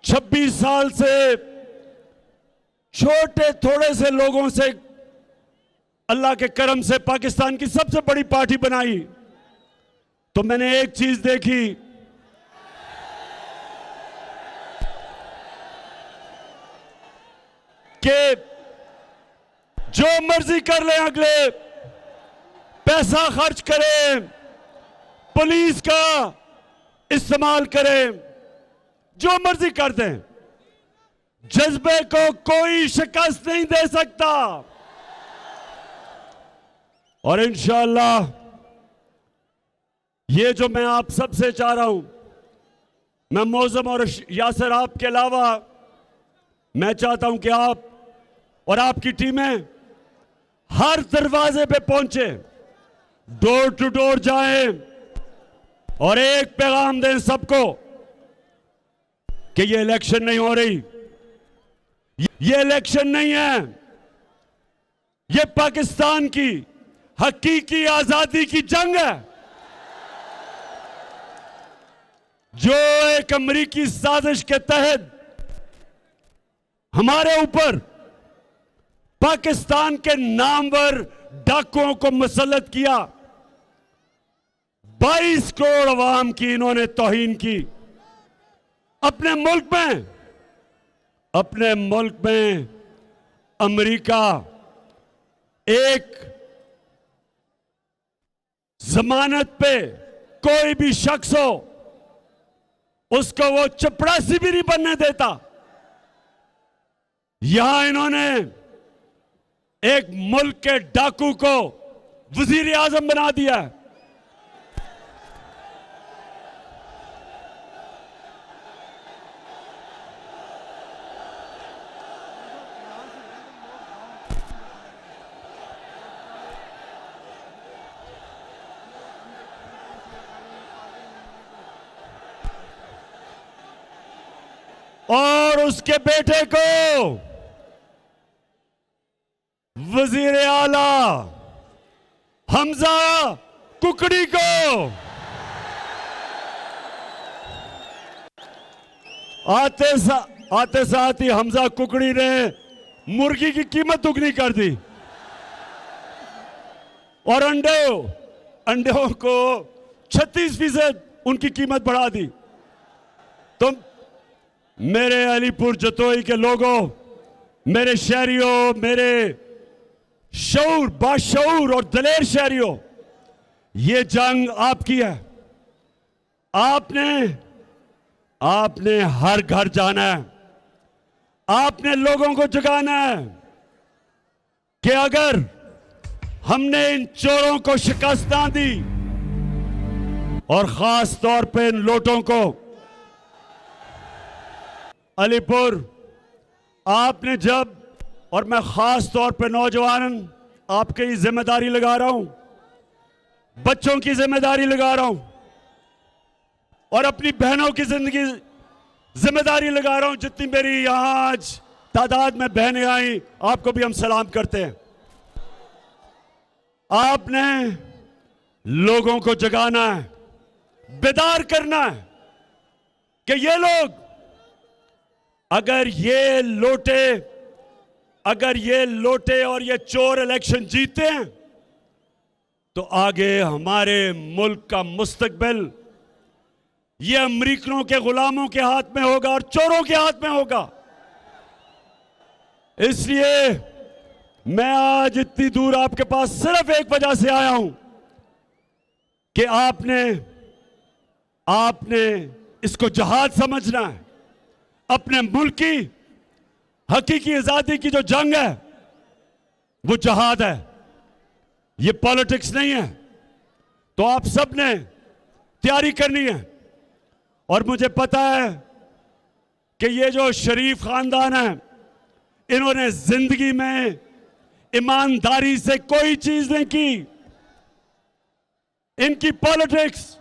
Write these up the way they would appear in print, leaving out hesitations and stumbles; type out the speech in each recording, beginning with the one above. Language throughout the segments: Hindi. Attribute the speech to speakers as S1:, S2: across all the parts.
S1: 26 साल से छोटे थोड़े से लोगों से अल्लाह के करम से पाकिस्तान की सबसे बड़ी पार्टी बनाई, तो मैंने एक चीज देखी कि जो मर्जी कर लें, अगले पैसा खर्च करें, पुलिस का इस्तेमाल करें, जो मर्जी कर दें, जज्बे को कोई शिकस्त नहीं दे सकता। और इंशाअल्लाह ये जो मैं आप सबसे चाह रहा हूं, मैं मौजम और यासर आपके अलावा मैं चाहता हूं कि आप और आपकी टीमें हर दरवाजे पे पहुंचे, डोर टू डोर जाएं और एक पैगाम दें सबको कि ये इलेक्शन नहीं हो रही, ये इलेक्शन नहीं है, ये पाकिस्तान की हकीकी आजादी की जंग है, जो एक अमेरिकी साजिश के तहत हमारे ऊपर पाकिस्तान के नामवर डाकुओं को मुसल्लत किया। 22 करोड़ अवाम की इन्होंने तौहीन की। अपने मुल्क में अमेरिका एक जमानत पे कोई भी शख्स हो उसको वो चपरासी भी नहीं बनने देता। यहां इन्होंने एक मुल्क के डाकू को वजीर आजम बना दिया है। और उसके बेटे को वजीर आला हमजा कुकड़ी को आते साथ ही हमजा कुकड़ी ने मुर्गी की कीमत दुगनी कर दी और अंडों को 36% उनकी कीमत बढ़ा दी। तो मेरे अलीपुर जतोई के लोगों, मेरे शहरियों, मेरे बाशऊर और दलेर शहरियों, ये जंग आपकी है। आपने हर घर जाना है, आपने लोगों को जगाना है कि अगर हमने इन चोरों को शिकस्त ना दी और खास तौर पे इन लोटों को, अलीपुर आपने जब, और मैं खास तौर पे नौजवान आपके ही जिम्मेदारी लगा रहा हूं, बच्चों की जिम्मेदारी लगा रहा हूं और अपनी बहनों की जिम्मेदारी लगा रहा हूं। जितनी मेरी यहां आज तादाद में बहनें आई, आपको भी हम सलाम करते हैं। आपने लोगों को जगाना है, बेदार करना है कि ये लोग अगर ये लोटे और ये चोर इलेक्शन जीते हैं तो आगे हमारे मुल्क का मुस्तकबिल ये अमरीकनों के गुलामों के हाथ में होगा और चोरों के हाथ में होगा। इसलिए मैं आज इतनी दूर आपके पास सिर्फ एक वजह से आया हूं कि आपने इसको जहाद समझना है। अपने मुल्क की हकीकी आजादी की जो जंग है वो जहाद है, ये पॉलिटिक्स नहीं है। तो आप सब ने तैयारी करनी है और मुझे पता है कि ये जो शरीफ खानदान है, इन्होंने जिंदगी में ईमानदारी से कोई चीज नहीं की। इनकी पॉलिटिक्स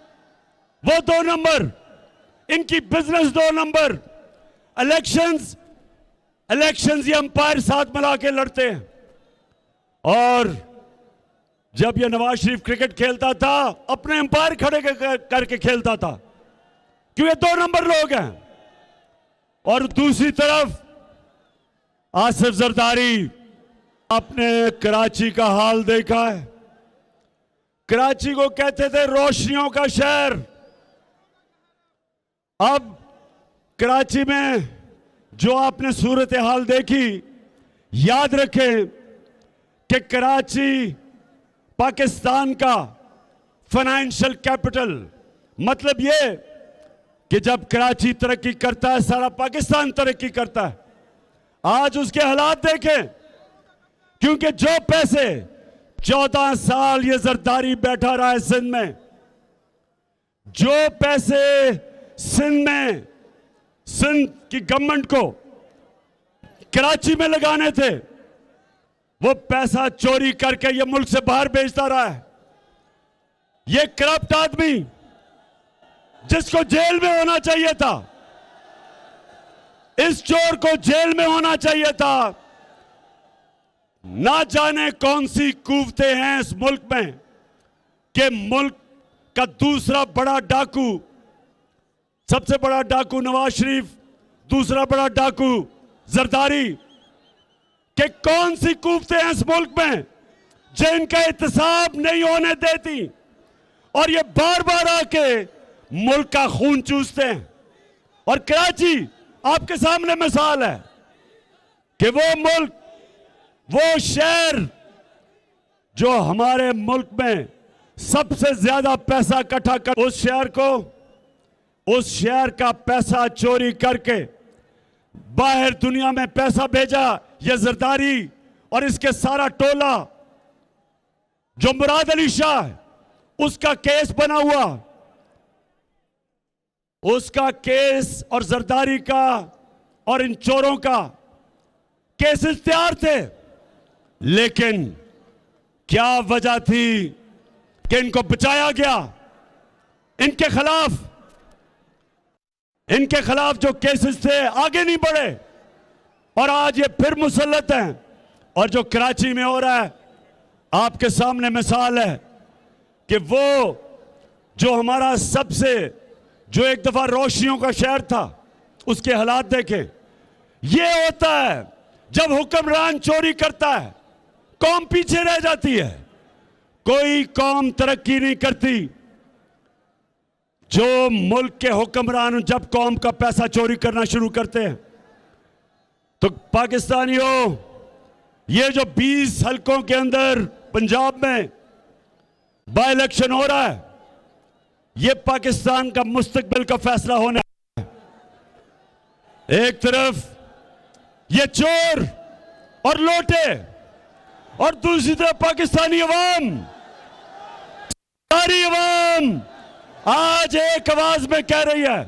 S1: वो 2 नंबर, इनकी बिजनेस 2 नंबर। इलेक्शंस ये अंपायर साथ मिला के लड़ते हैं। और जब ये नवाज शरीफ क्रिकेट खेलता था अपने अंपायर खड़े करके खेलता था, क्यों? ये 2 नंबर लोग हैं। और दूसरी तरफ आसिफ जरदारी। आपने कराची का हाल देखा है। कराची को कहते थे रोशनियों का शहर। अब कराची में जो आपने सूरत हाल देखी, याद रखें कि कराची पाकिस्तान का फाइनेंशियल कैपिटल, मतलब ये कि जब कराची तरक्की करता है सारा पाकिस्तान तरक्की करता है। आज उसके हालात देखें, क्योंकि जो पैसे 14 साल ये जरदारी बैठा रहा है सिंध में, जो पैसे सिंध में सिंध की गवर्नमेंट को कराची में लगाने थे, वो पैसा चोरी करके ये मुल्क से बाहर भेजता रहा है। ये करप्ट आदमी जिसको जेल में होना चाहिए था, इस चोर को जेल में होना चाहिए था। ना जाने कौन सी कुव्वतें हैं इस मुल्क में कि मुल्क का दूसरा बड़ा डाकू, सबसे बड़ा डाकू नवाज शरीफ, दूसरा बड़ा डाकू जरदारी, कि कौन सी कुव्वतें हैं इस मुल्क में जिनका एहतसाब नहीं होने देती, और ये बार बार आके मुल्क का खून चूसते हैं। और कराची आपके सामने मिसाल है कि वो मुल्क, वो शहर जो हमारे मुल्क में सबसे ज्यादा पैसा इकट्ठा कर, उस शहर का पैसा चोरी करके बाहर दुनिया में पैसा भेजा ये जरदारी और इसके सारा टोला। जो मुराद अली शाह है, उसका केस बना हुआ, उसका केस और जरदारी का और इन चोरों का केसेस तैयार थे, लेकिन क्या वजह थी कि इनको बचाया गया। इनके खिलाफ जो केसेस थे आगे नहीं बढ़े और आज ये फिर मुसल्लत हैं। और जो कराची में हो रहा है, आपके सामने मिसाल है कि वो जो हमारा सबसे, जो एक दफा रोशनियों का शहर था, उसके हालात देखें। ये होता है जब हुक्मरान चोरी करता है, कौम पीछे रह जाती है, कोई कौम तरक्की नहीं करती। जो मुल्क के हुक्मरान जब कौम का पैसा चोरी करना शुरू करते हैं, तो पाकिस्तानियों, ये जो 20 हलकों के अंदर पंजाब में बाय इलेक्शन हो रहा है, ये पाकिस्तान का मुस्तकबिल का फैसला होने है। एक तरफ ये चोर और लोटे और दूसरी तरफ पाकिस्तानी अवाम, सारी अवाम आज एक आवाज में कह रही है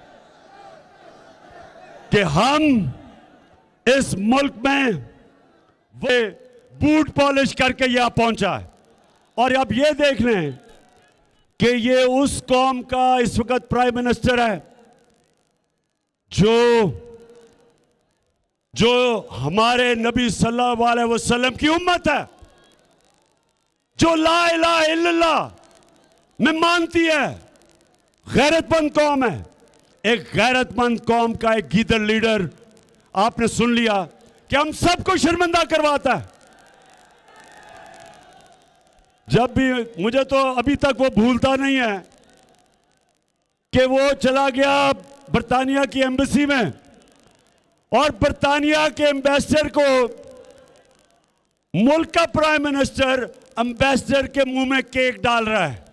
S1: कि हम इस मुल्क में वो बूट पॉलिश करके यहां पहुंचा है। और अब ये देख लें कि ये उस कौम का इस वक्त प्राइम मिनिस्टर है जो हमारे नबी सल्लल्लाहु अलैहि वसल्लम की उम्मत है, जो ला इलाहा इल्लल्लाह में मानती है, गैरतमंद कौम है। एक गैरतमंद कौम का एक गीदड़ लीडर आपने सुन लिया कि हम सबको शर्मिंदा करवाता है। जब भी, मुझे तो अभी तक वो भूलता नहीं है कि वो चला गया बरतानिया की एम्बेसी में और बरतानिया के एम्बेसडर को मुल्क का प्राइम मिनिस्टर एम्बेसडर के मुंह में केक डाल रहा है।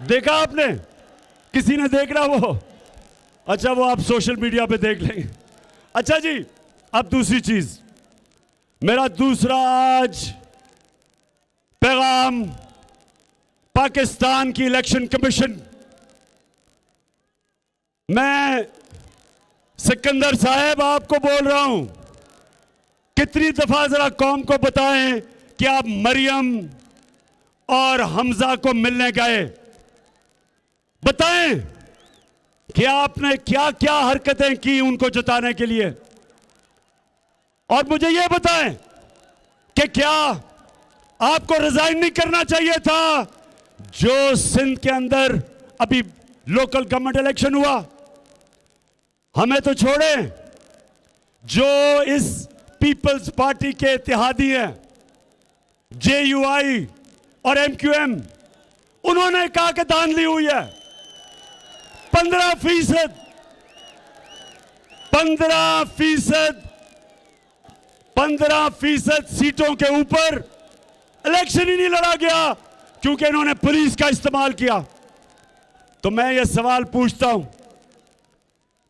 S1: देखा आपने? किसी ने देखना वो? अच्छा, वो आप सोशल मीडिया पे देख लेंगे। अच्छा जी, अब दूसरी चीज, मेरा दूसरा आज पैगाम पाकिस्तान की इलेक्शन कमीशन, मैं सिकंदर साहब आपको बोल रहा हूं, कितनी दफा जरा कौम को बताएं कि आप मरियम और हमजा को मिलने गए, बताएं कि आपने क्या क्या हरकतें की उनको जताने के लिए, और मुझे यह बताएं कि क्या आपको रिजाइन नहीं करना चाहिए था। जो सिंध के अंदर अभी लोकल गवर्नमेंट इलेक्शन हुआ, हमें तो छोड़ें, जो इस पीपल्स पार्टी के इत्तेहादी हैं, JUI और MQM, उन्होंने कहा कि दान ली हुई है 15%। 15% सीटों के ऊपर इलेक्शन ही नहीं लड़ा गया क्योंकि इन्होंने पुलिस का इस्तेमाल किया। तो मैं ये सवाल पूछता हूं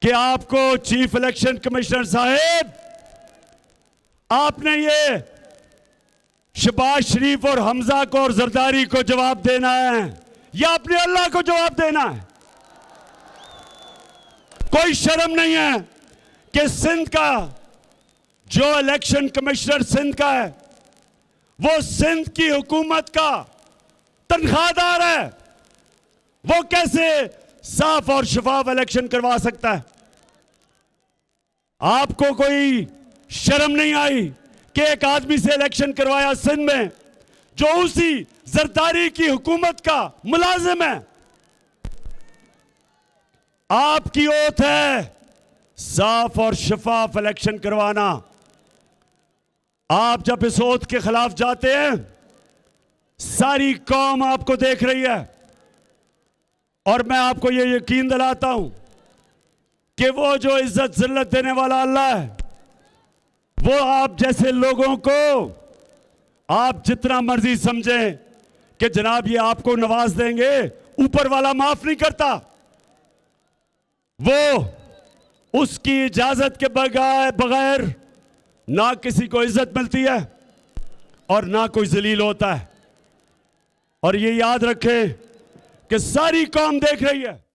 S1: कि आपको चीफ इलेक्शन कमिश्नर साहब, आपने ये शहबाज शरीफ और हमजा को और जरदारी को जवाब देना है या अपने अल्लाह को जवाब देना है? कोई शर्म नहीं है कि सिंध का जो इलेक्शन कमिश्नर सिंध का है वो सिंध की हुकूमत का तनख्वाहदार है, वो कैसे साफ और शफाफ इलेक्शन करवा सकता है? आपको कोई शर्म नहीं आई कि एक आदमी से इलेक्शन करवाया सिंध में जो उसी जरदारी की हुकूमत का मुलाजिम है? आपकी ओथ है साफ और शफाफ इलेक्शन करवाना। आप जब इस ओथ के खिलाफ जाते हैं, सारी कौम आपको देख रही है और मैं आपको ये यकीन दिलाता हूं कि वो जो इज्जत जिल्लत देने वाला अल्लाह है, वो आप जैसे लोगों को आप जितना मर्जी समझें कि जनाब ये आपको नवाज देंगे, ऊपर वाला माफ नहीं करता। वो उसकी इजाजत के बगैर ना किसी को इज्जत मिलती है और ना कोई जलील होता है। और ये याद रखें कि सारी कौम देख रही है।